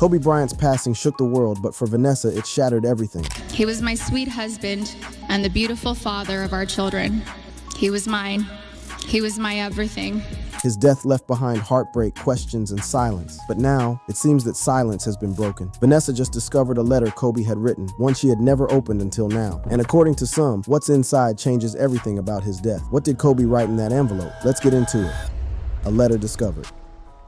Kobe Bryant's passing shook the world, but for Vanessa, it shattered everything. He was my sweet husband and the beautiful father of our children. He was mine. He was my everything. His death left behind heartbreak, questions, and silence. But now, it seems that silence has been broken. Vanessa just discovered a letter Kobe had written, one she had never opened until now. And according to some, what's inside changes everything about his death. What did Kobe write in that envelope? Let's get into it. A letter discovered.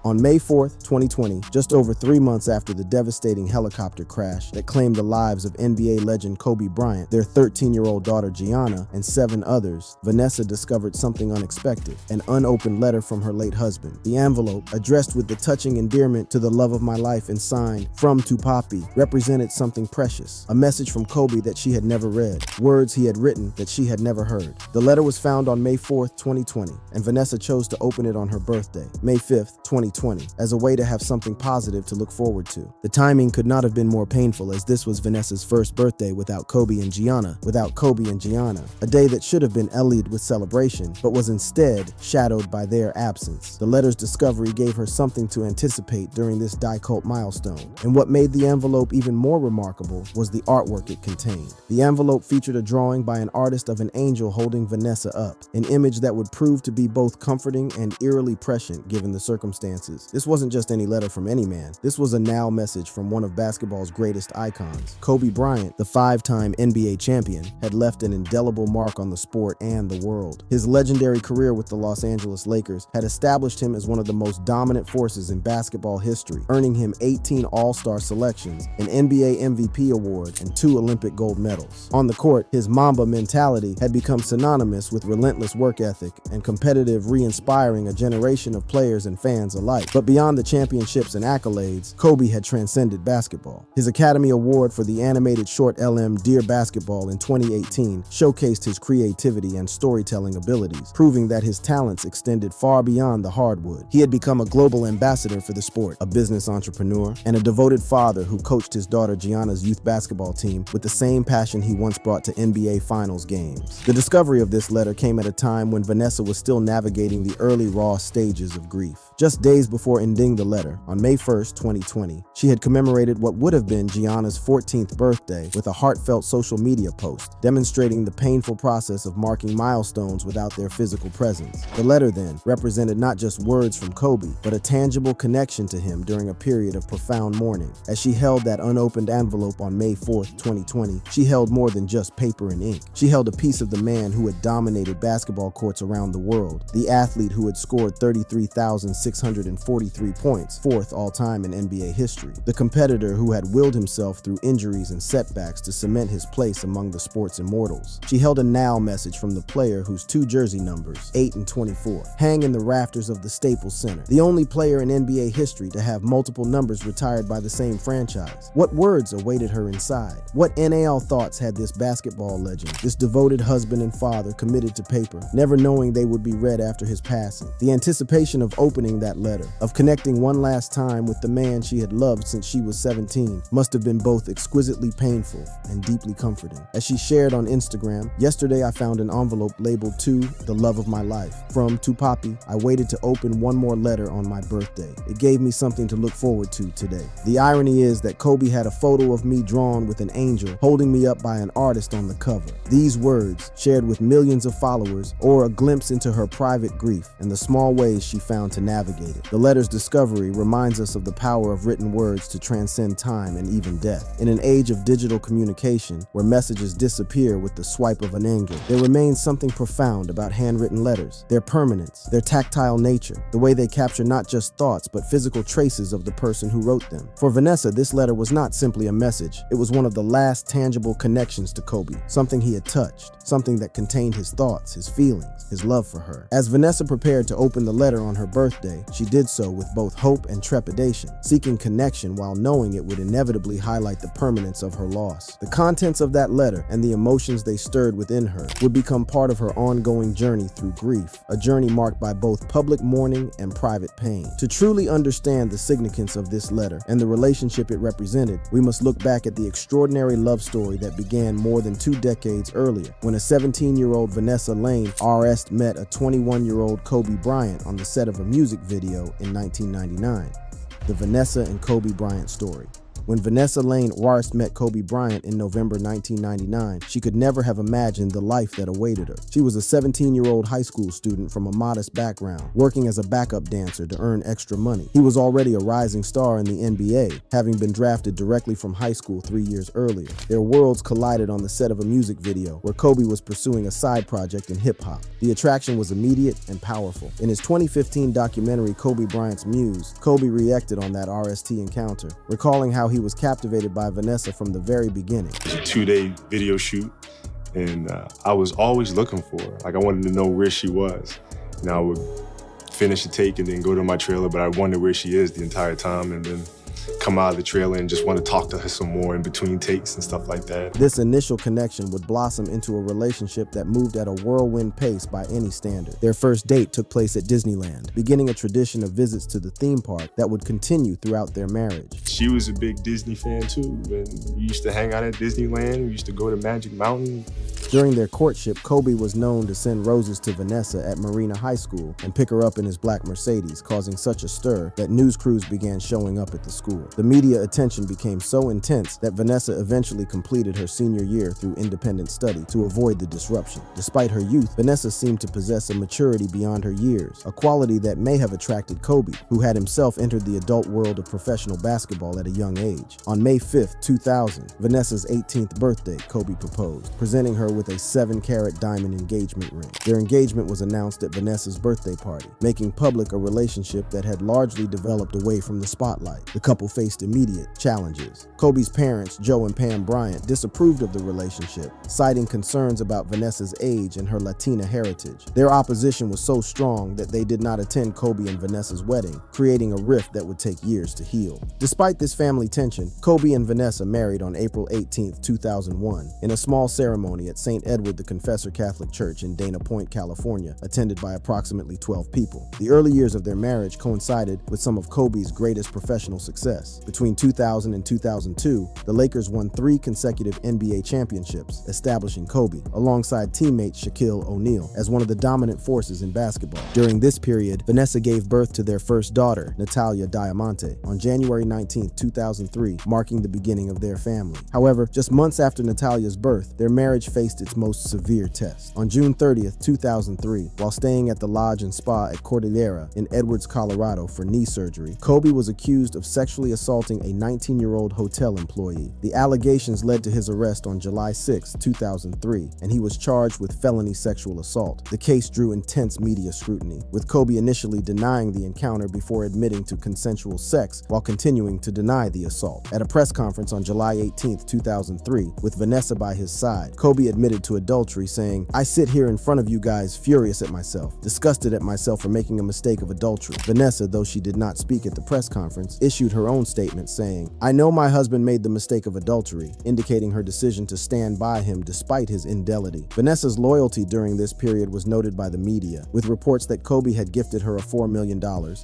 On May 4th, 2020, just over 3 months after the devastating helicopter crash that claimed the lives of NBA legend Kobe Bryant, their 13-year-old daughter Gianna, and 7 others, Vanessa discovered something unexpected, an unopened letter from her late husband. The envelope, addressed with the touching endearment to the love of my life and signed, "From to Poppy," represented something precious, a message from Kobe that she had never read, words he had written that she had never heard. The letter was found on May 4th, 2020, and Vanessa chose to open it on her birthday, May 5th, 2020, as a way to have something positive to look forward to. The timing could not have been more painful, as this was Vanessa's first birthday without Kobe and Gianna, a day that should have been ellied with celebration, but was instead shadowed by their absence. The letter's discovery gave her something to anticipate during this die-cult milestone, and what made the envelope even more remarkable was the artwork it contained. The envelope featured a drawing by an artist of an angel holding Vanessa up, an image that would prove to be both comforting and eerily prescient given the circumstances. This wasn't just any letter from any man. This was a now message from one of basketball's greatest icons. Kobe Bryant, the 5-time NBA champion, had left an indelible mark on the sport and the world. His legendary career with the Los Angeles Lakers had established him as one of the most dominant forces in basketball history, earning him 18 All-Star selections, an NBA MVP award, and 2 Olympic gold medals. On the court, his Mamba mentality had become synonymous with relentless work ethic and competitive, re-inspiring a generation of players and fans alike. But beyond the championships and accolades, Kobe had transcended basketball. His Academy Award for the animated short LM Dear Basketball in 2018 showcased his creativity and storytelling abilities, proving that his talents extended far beyond the hardwood. He had become a global ambassador for the sport, a business entrepreneur, and a devoted father who coached his daughter Gianna's youth basketball team with the same passion he once brought to NBA Finals games. The discovery of this letter came at a time when Vanessa was still navigating the early raw stages of grief. Just days before ending the letter, on May 1st, 2020, she had commemorated what would have been Gianna's 14th birthday with a heartfelt social media post, demonstrating the painful process of marking milestones without their physical presence. The letter then represented not just words from Kobe, but a tangible connection to him during a period of profound mourning. As she held that unopened envelope on May 4th, 2020, she held more than just paper and ink. She held a piece of the man who had dominated basketball courts around the world, the athlete who had scored 33,643 points, 4th all-time in NBA history, the competitor who had willed himself through injuries and setbacks to cement his place among the sport's immortals. She held a now message from the player whose 2 jersey numbers, 8 and 24, hang in the rafters of the Staples Center, the only player in NBA history to have multiple numbers retired by the same franchise. What words awaited her inside? What NAL thoughts had this basketball legend, this devoted husband and father committed to paper, never knowing they would be read after his passing? The anticipation of opening that letter, of connecting one last time with the man she had loved since she was 17, must have been both exquisitely painful and deeply comforting. As she shared on Instagram, "Yesterday I found an envelope labeled to the love of my life. From to Poppy, I waited to open one more letter on my birthday. It gave me something to look forward to today." The irony is that Kobe had a photo of me drawn with an angel holding me up by an artist on the cover. These words, shared with millions of followers, or a glimpse into her private grief and the small ways she found to navigate it. The letter's discovery reminds us of the power of written words to transcend time and even death. In an age of digital communication, where messages disappear with the swipe of an angle, there remains something profound about handwritten letters, their permanence, their tactile nature, the way they capture not just thoughts but physical traces of the person who wrote them. For Vanessa, this letter was not simply a message, it was one of the last tangible connections to Kobe, something he had touched, something that contained his thoughts, his feelings, his love for her. As Vanessa prepared to open the letter on her birthday, she did so with both hope and trepidation, seeking connection while knowing it would inevitably highlight the permanence of her loss. The contents of that letter and the emotions they stirred within her would become part of her ongoing journey through grief, a journey marked by both public mourning and private pain. To truly understand the significance of this letter and the relationship it represented, we must look back at the extraordinary love story that began more than 2 decades earlier, when a 17-year-old Vanessa Lane RS met a 21-year-old Kobe Bryant on the set of a music video in 1999. The Vanessa and Kobe Bryant story. When Vanessa Lane Warst met Kobe Bryant in November 1999, she could never have imagined the life that awaited her. She was a 17-year-old high school student from a modest background, working as a backup dancer to earn extra money. He was already a rising star in the NBA, having been drafted directly from high school 3 years earlier. Their worlds collided on the set of a music video where Kobe was pursuing a side project in hip-hop. The attraction was immediate and powerful. In his 2015 documentary, Kobe Bryant's Muse, Kobe reacted on that RST encounter, recalling how he was captivated by Vanessa from the very beginning. It was a 2-day video shoot, and I was always looking for her. Like, I wanted to know where she was. And I would finish the take and then go to my trailer, but I wondered where she is the entire time, and then come out of the trailer and just want to talk to her some more in between takes and stuff like that. This initial connection would blossom into a relationship that moved at a whirlwind pace by any standard. Their first date took place at Disneyland, beginning a tradition of visits to the theme park that would continue throughout their marriage. She was a big Disney fan too, and we used to hang out at Disneyland. We used to go to Magic Mountain. During their courtship, Kobe was known to send roses to Vanessa at Marina High School and pick her up in his black Mercedes, causing such a stir that news crews began showing up at the school. The media attention became so intense that Vanessa eventually completed her senior year through independent study to avoid the disruption. Despite her youth, Vanessa seemed to possess a maturity beyond her years, a quality that may have attracted Kobe, who had himself entered the adult world of professional basketball at a young age. On May 5, 2000, Vanessa's 18th birthday, Kobe proposed, presenting her with a 7-carat diamond engagement ring. Their engagement was announced at Vanessa's birthday party, making public a relationship that had largely developed away from the spotlight. The couple faced immediate challenges. Kobe's parents, Joe and Pam Bryant, disapproved of the relationship, citing concerns about Vanessa's age and her Latina heritage. Their opposition was so strong that they did not attend Kobe and Vanessa's wedding, creating a rift that would take years to heal. Despite this family tension, Kobe and Vanessa married on April 18, 2001, in a small ceremony at St. Edward the Confessor Catholic Church in Dana Point, California, attended by approximately 12 people. The early years of their marriage coincided with some of Kobe's greatest professional success. Between 2000 and 2002, the Lakers won 3 consecutive NBA championships, establishing Kobe, alongside teammate Shaquille O'Neal, as one of the dominant forces in basketball. During this period, Vanessa gave birth to their first daughter, Natalia Diamante, on January 19, 2003, marking the beginning of their family. However, just months after Natalia's birth, their marriage faced its most severe test. On June 30, 2003, while staying at the Lodge and Spa at Cordillera in Edwards, Colorado for knee surgery, Kobe was accused of sexually assaulting a 19-year-old hotel employee. The allegations led to his arrest on July 6, 2003, and he was charged with felony sexual assault. The case drew intense media scrutiny, with Kobe initially denying the encounter before admitting to consensual sex while continuing to deny the assault. At a press conference on July 18, 2003, with Vanessa by his side, Kobe admitted to adultery, saying, "I sit here in front of you guys furious at myself, disgusted at myself for making a mistake of adultery." Vanessa, though she did not speak at the press conference, issued her own statement saying, "I know my husband made the mistake of adultery," indicating her decision to stand by him despite his infidelity. Vanessa's loyalty during this period was noted by the media, with reports that Kobe had gifted her a $4 million,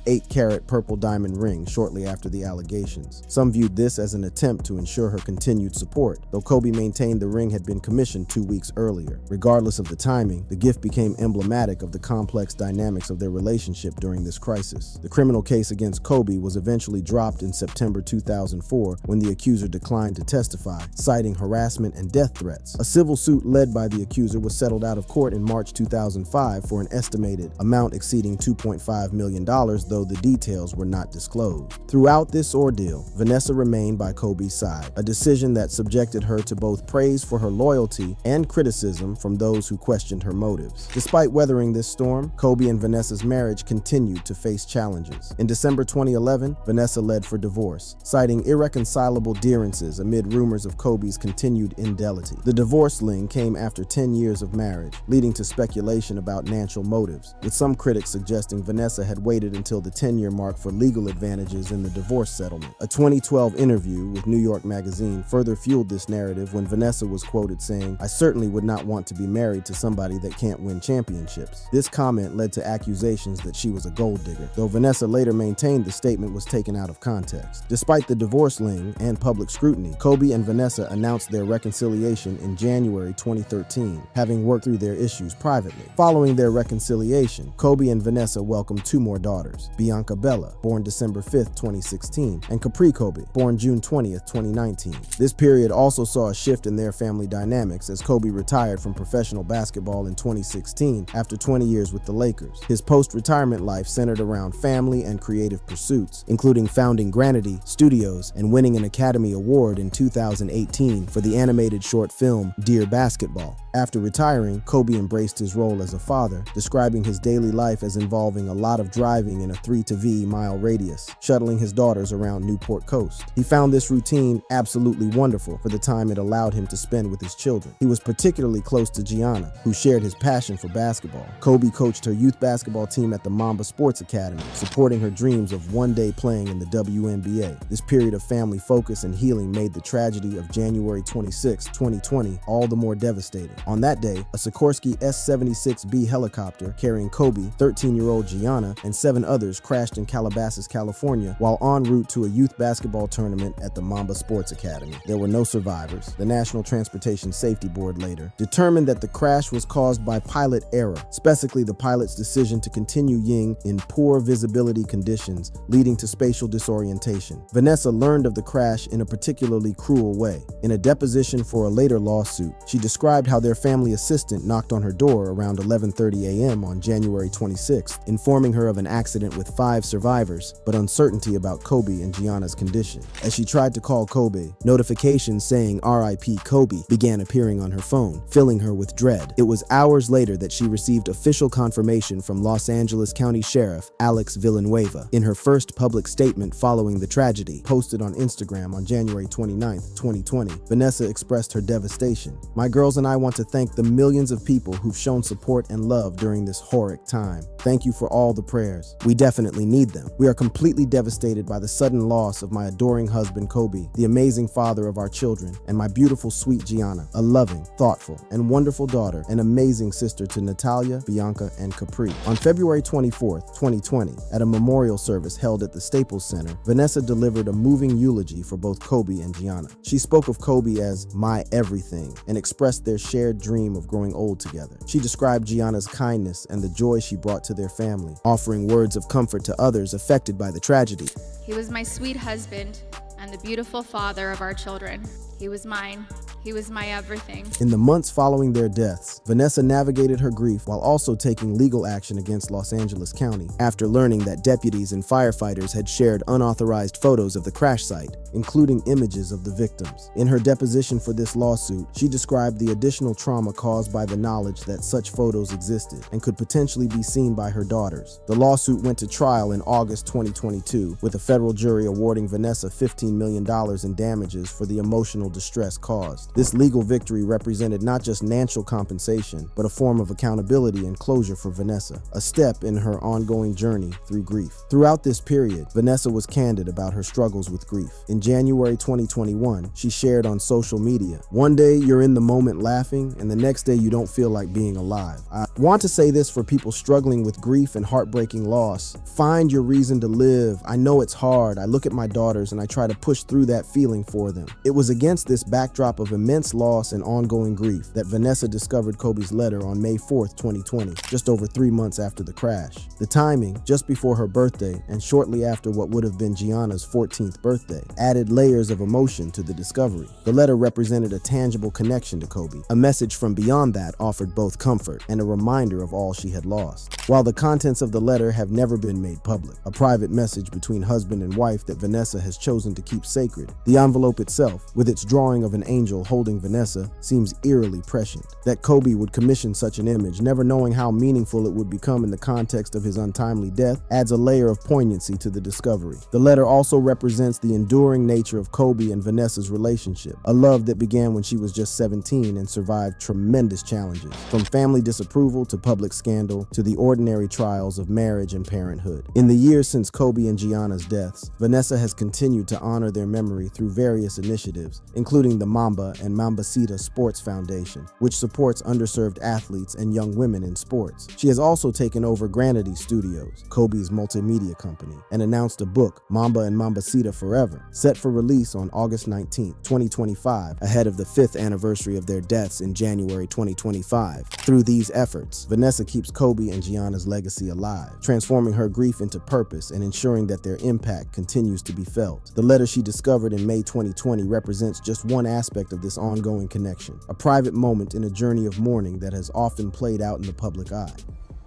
8-carat purple diamond ring shortly after the allegations. Some viewed this as an attempt to ensure her continued support, though Kobe maintained the ring had been commissioned 2 weeks earlier. Regardless of the timing, the gift became emblematic of the complex dynamics of their relationship during this crisis. The criminal case against Kobe was eventually dropped in September 2004 when the accuser declined to testify, citing harassment and death threats. A civil suit led by the accuser was settled out of court in March 2005 for an estimated amount exceeding $2.5 million, though the details were not disclosed. Throughout this ordeal, Vanessa remained by Kobe's side, a decision that subjected her to both praise for her loyalty and criticism from those who questioned her motives. Despite weathering this storm, Kobe and Vanessa's marriage continued to face challenges. In December 2011, Vanessa led for divorce, citing irreconcilable differences amid rumors of Kobe's continued infidelity. The divorce ling came after 10 years of marriage, leading to speculation about financial motives, with some critics suggesting Vanessa had waited until the 10-year mark for legal advantages in the divorce settlement. A 2012 interview with New York Magazine further fueled this narrative when Vanessa was quoted saying, "I certainly would not want to be married to somebody that can't win championships." This comment led to accusations that she was a gold digger, though Vanessa later maintained the statement was taken out of context. dynamics. Despite the divorce ling and public scrutiny, Kobe and Vanessa announced their reconciliation in January 2013, having worked through their issues privately. Following their reconciliation, Kobe and Vanessa welcomed two more daughters, Bianca Bella, born December 5, 2016, and Capri Kobe, born June 20, 2019. This period also saw a shift in their family dynamics as Kobe retired from professional basketball in 2016 after 20 years with the Lakers. His post-retirement life centered around family and creative pursuits, including founding Granity Studios and winning an Academy Award in 2018 for the animated short film Dear Basketball. After retiring, Kobe embraced his role as a father, describing his daily life as involving a lot of driving in a 3 mile radius, shuttling his daughters around Newport Coast. He found this routine absolutely wonderful for the time it allowed him to spend with his children. He was particularly close to Gianna, who shared his passion for basketball. Kobe coached her youth basketball team at the Mamba Sports Academy, supporting her dreams of one day playing in the WNBA. This period of family focus and healing made the tragedy of January 26, 2020 all the more devastating. On that day, a Sikorsky S-76B helicopter carrying Kobe, 13-year-old Gianna, and 7 others crashed in Calabasas, California, while en route to a youth basketball tournament at the Mamba Sports Academy. There were no survivors. The National Transportation Safety Board later determined that the crash was caused by pilot error, specifically the pilot's decision to continue ying in poor visibility conditions, leading to spatial disorientation. Vanessa learned of the crash in a particularly cruel way. In a deposition for a later lawsuit, she described how their family assistant knocked on her door around 11:30 a.m. on January 26th, informing her of an accident with 5 survivors, but uncertainty about Kobe and Gianna's condition. As she tried to call Kobe, notifications saying RIP Kobe began appearing on her phone, filling her with dread. It was hours later that she received official confirmation from Los Angeles County Sheriff Alex Villanueva. In her first public statement following the tragedy, posted on Instagram on January 29, 2020, Vanessa expressed her devastation. "My girls and I want to thank the millions of people who've shown support and love during this horrific time. Thank you for all the prayers. We definitely need them. We are completely devastated by the sudden loss of my adoring husband Kobe, the amazing father of our children, and my beautiful sweet Gianna, a loving, thoughtful, and wonderful daughter, and amazing sister to Natalia, Bianca, and Capri." On February 24, 2020, at a memorial service held at the Staples Center, Vanessa delivered a moving eulogy for both Kobe and Gianna. She spoke of Kobe as my everything and expressed their shared dream of growing old together. She described Gianna's kindness and the joy she brought to their family, offering words of comfort to others affected by the tragedy. He was my sweet husband and the beautiful father of our children. He was mine. He was my everything. In the months following their deaths, Vanessa navigated her grief while also taking legal action against Los Angeles County after learning that deputies and firefighters had shared unauthorized photos of the crash site, including images of the victims. In her deposition for this lawsuit, she described the additional trauma caused by the knowledge that such photos existed and could potentially be seen by her daughters. The lawsuit went to trial in August 2022, with a federal jury awarding Vanessa $15 million in damages for the emotional distress caused. This legal victory represented not just financial compensation, but a form of accountability and closure for Vanessa, a step in her ongoing journey through grief. Throughout this period, Vanessa was candid about her struggles with grief. In January 2021, she shared on social media, "One day you're in the moment laughing, and the next day you don't feel like being alive. I want to say this for people struggling with grief and heartbreaking loss. Find your reason to live. I know it's hard. I look at my daughters and I try to push through that feeling for them." It was against this backdrop of immense loss and ongoing grief that Vanessa discovered Kobe's letter on May 4th, 2020, just over 3 months after the crash. The timing, just before her birthday and shortly after what would have been Gianna's 14th birthday, added layers of emotion to the discovery. The letter represented a tangible connection to Kobe. A message from beyond that offered both comfort and a reminder of all she had lost. While the contents of the letter have never been made public, a private message between husband and wife that Vanessa has chosen to keep sacred, the envelope itself, with its drawing of an angel holding Vanessa, seems eerily prescient. That Kobe would commission such an image, never knowing how meaningful it would become in the context of his untimely death, adds a layer of poignancy to the discovery. The letter also represents the enduring nature of Kobe and Vanessa's relationship, a love that began when she was just 17 and survived tremendous challenges, from family disapproval approval to public scandal to the ordinary trials of marriage and parenthood. In the years since Kobe and Gianna's deaths, Vanessa has continued to honor their memory through various initiatives, including the Mamba and Mambacita Sports Foundation, which supports underserved athletes and young women in sports. She has also taken over Granity Studios, Kobe's multimedia company, and announced a book, Mamba and Mambacita Forever, set for release on August 19, 2025, ahead of the 5th anniversary of their deaths in January 2025. Through these efforts, Vanessa keeps Kobe and Gianna's legacy alive, transforming her grief into purpose and ensuring that their impact continues to be felt. The letter she discovered in May 2020 represents just one aspect of this ongoing connection, a private moment in a journey of mourning that has often played out in the public eye.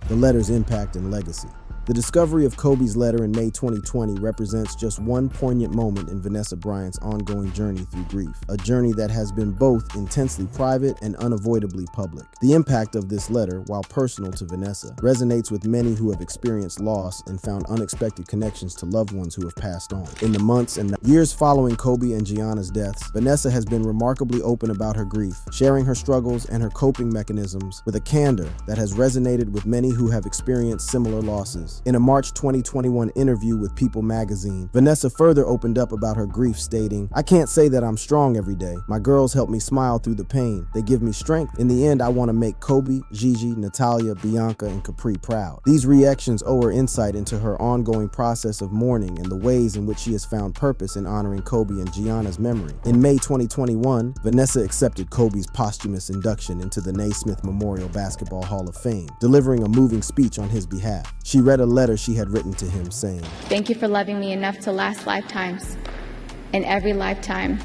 The letter's impact and legacy. The discovery of Kobe's letter in May 2020 represents just one poignant moment in Vanessa Bryant's ongoing journey through grief, a journey that has been both intensely private and unavoidably public. The impact of this letter, while personal to Vanessa, resonates with many who have experienced loss and found unexpected connections to loved ones who have passed on. In the months and years following Kobe and Gianna's deaths, Vanessa has been remarkably open about her grief, sharing her struggles and her coping mechanisms with a candor that has resonated with many who have experienced similar losses. In a March 2021 interview with People magazine, Vanessa further opened up about her grief, stating, "I can't say that I'm strong every day. My girls help me smile through the pain. They give me strength. In the end, I want to make Kobe, Gigi, Natalia, Bianca, and Capri proud." These reactions owe her insight into her ongoing process of mourning and the ways in which she has found purpose in honoring Kobe and Gianna's memory. In May 2021, Vanessa accepted Kobe's posthumous induction into the Naismith Memorial Basketball Hall of Fame, delivering a moving speech on his behalf. She read a letter she had written to him saying, Thank you for loving me enough to last lifetimes. In every lifetime,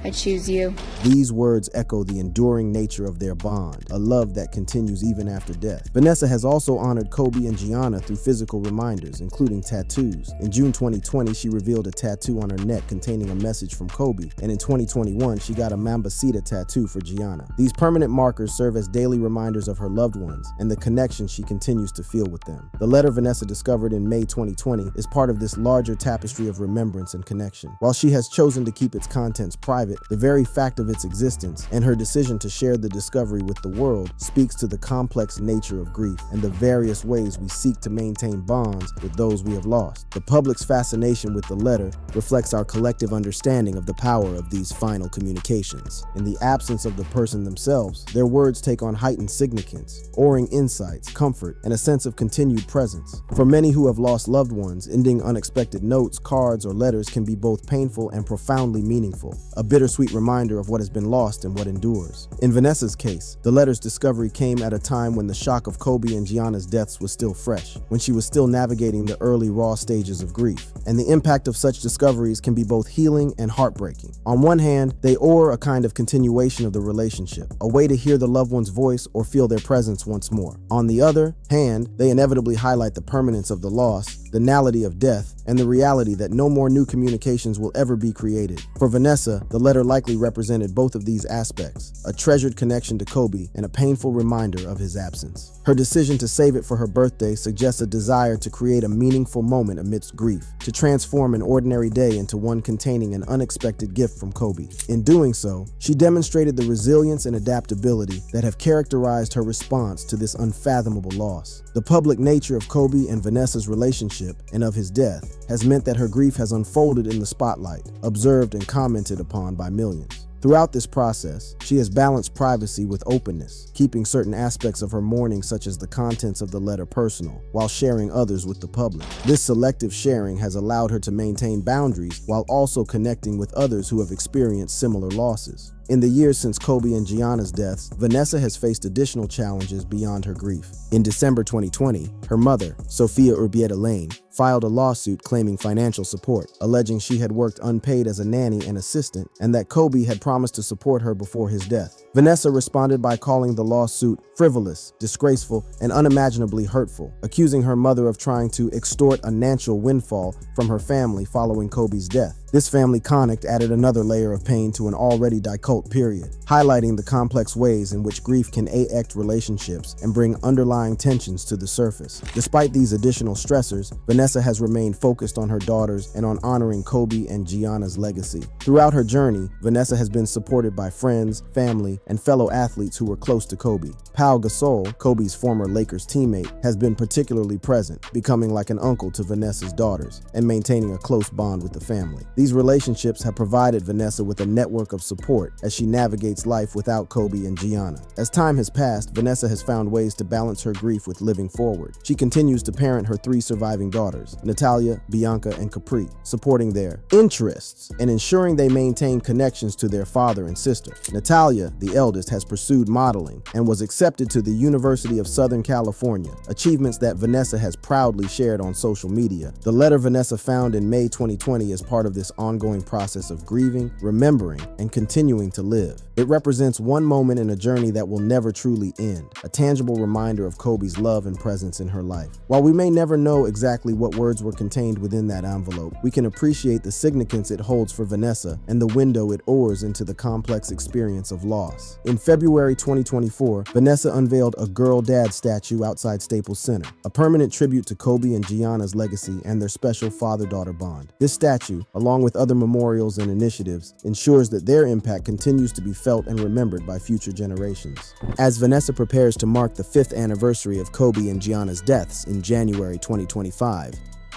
I choose you. These words echo the enduring nature of their bond, a love that continues even after death. Vanessa has also honored Kobe and Gianna through physical reminders, including tattoos. In June 2020, she revealed a tattoo on her neck containing a message from Kobe, and in 2021, she got a Mambacita tattoo for Gianna. These permanent markers serve as daily reminders of her loved ones and the connection she continues to feel with them. The letter Vanessa discovered in May 2020 is part of this larger tapestry of remembrance and connection. While she has chosen to keep its contents private, the very fact of its existence and her decision to share the discovery with the world speaks to the complex nature of grief and the various ways we seek to maintain bonds with those we have lost. The public's fascination with the letter reflects our collective understanding of the power of these final communications. In the absence of the person themselves, their words take on heightened significance, oaring insights, comfort, and a sense of continued presence. For many who have lost loved ones, ending unexpected notes, cards, or letters can be both painful and profoundly meaningful. A bittersweet reminder of what has been lost and what endures. In Vanessa's case, the letter's discovery came at a time when the shock of Kobe and Gianna's deaths was still fresh, when she was still navigating the early raw stages of grief. And the impact of such discoveries can be both healing and heartbreaking. On one hand, they owe a kind of continuation of the relationship, a way to hear the loved one's voice or feel their presence once more. On the other hand, they inevitably highlight the permanence of the loss, the finality of death, and the reality that no more new communications will ever be created. For Vanessa, the letter likely represented both of these aspects, a treasured connection to Kobe and a painful reminder of his absence. Her decision to save it for her birthday suggests a desire to create a meaningful moment amidst grief, to transform an ordinary day into one containing an unexpected gift from Kobe. In doing so, she demonstrated the resilience and adaptability that have characterized her response to this unfathomable loss. The public nature of Kobe and Vanessa's relationship and of his death has meant that her grief has unfolded in the spotlight, observed and commented upon by millions. Throughout this process, she has balanced privacy with openness, keeping certain aspects of her mourning, such as the contents of the letter, personal, while sharing others with the public. This selective sharing has allowed her to maintain boundaries while also connecting with others who have experienced similar losses. In the years since Kobe and Gianna's deaths, Vanessa has faced additional challenges beyond her grief. In December 2020, her mother, Sophia Urbieta Lane, filed a lawsuit claiming financial support, alleging she had worked unpaid as a nanny and assistant and that Kobe had promised to support her before his death. Vanessa responded by calling the lawsuit frivolous, disgraceful, and unimaginably hurtful, accusing her mother of trying to extort a financial windfall from her family following Kobe's death. This family connect added another layer of pain to an already difficult period, highlighting the complex ways in which grief can affect relationships and bring underlying tensions to the surface. Despite these additional stressors, Vanessa has remained focused on her daughters and on honoring Kobe and Gianna's legacy. Throughout her journey, Vanessa has been supported by friends, family, and fellow athletes who were close to Kobe. Pau Gasol, Kobe's former Lakers teammate, has been particularly present, becoming like an uncle to Vanessa's daughters and maintaining a close bond with the family. These relationships have provided Vanessa with a network of support as she navigates life without Kobe and Gianna. As time has passed, Vanessa has found ways to balance her grief with living forward. She continues to parent her 3 surviving daughters, Natalia, Bianca, and Capri, supporting their interests and ensuring they maintain connections to their father and sister. Natalia, the eldest, has pursued modeling and was accepted to the University of Southern California, achievements that Vanessa has proudly shared on social media. The letter Vanessa found in May 2020 is part of this ongoing process of grieving, remembering, and continuing to live. It represents one moment in a journey that will never truly end, a tangible reminder of Kobe's love and presence in her life. While we may never know exactly what words were contained within that envelope, we can appreciate the significance it holds for Vanessa and the window it oars into the complex experience of loss. In February 2024, Vanessa unveiled a Girl Dad statue outside Staples Center, a permanent tribute to Kobe and Gianna's legacy and their special father-daughter bond. This statue, along with other memorials and initiatives, ensures that their impact continues to be felt and remembered by future generations. As Vanessa prepares to mark the 5th anniversary of Kobe and Gianna's deaths in January 2025,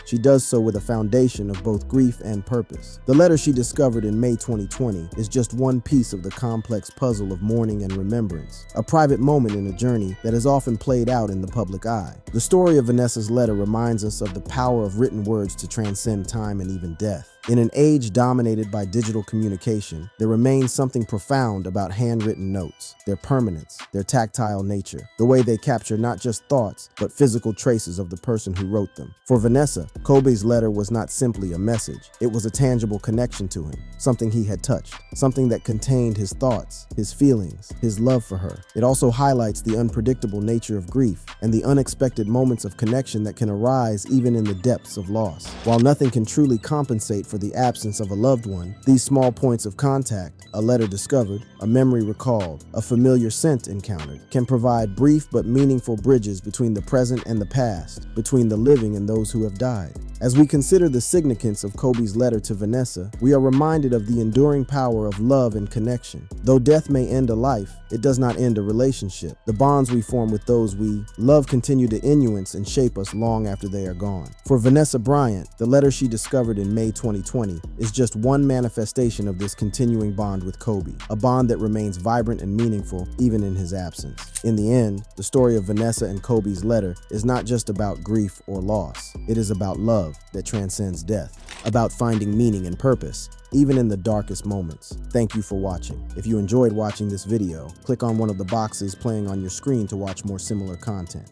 she does so with a foundation of both grief and purpose. The letter she discovered in May 2020 is just one piece of the complex puzzle of mourning and remembrance, a private moment in a journey that is often played out in the public eye. The story of Vanessa's letter reminds us of the power of written words to transcend time and even death. In an age dominated by digital communication, there remains something profound about handwritten notes, their permanence, their tactile nature, the way they capture not just thoughts, but physical traces of the person who wrote them. For Vanessa, Kobe's letter was not simply a message. It was a tangible connection to him, something he had touched, something that contained his thoughts, his feelings, his love for her. It also highlights the unpredictable nature of grief and the unexpected moments of connection that can arise even in the depths of loss. While nothing can truly compensate for the absence of a loved one, these small points of contact, a letter discovered, a memory recalled, a familiar scent encountered, can provide brief but meaningful bridges between the present and the past, between the living and those who have died. As we consider the significance of Kobe's letter to Vanessa, we are reminded of the enduring power of love and connection. Though death may end a life, it does not end a relationship. The bonds we form with those we love continue to influence and shape us long after they are gone. For Vanessa Bryant, the letter she discovered in May 2020 is just one manifestation of this continuing bond with Kobe, a bond that remains vibrant and meaningful even in his absence. In the end, the story of Vanessa and Kobe's letter is not just about grief or loss. It is about love that transcends death, about finding meaning and purpose, even in the darkest moments. Thank you for watching. If you enjoyed watching this video, click on one of the boxes playing on your screen to watch more similar content.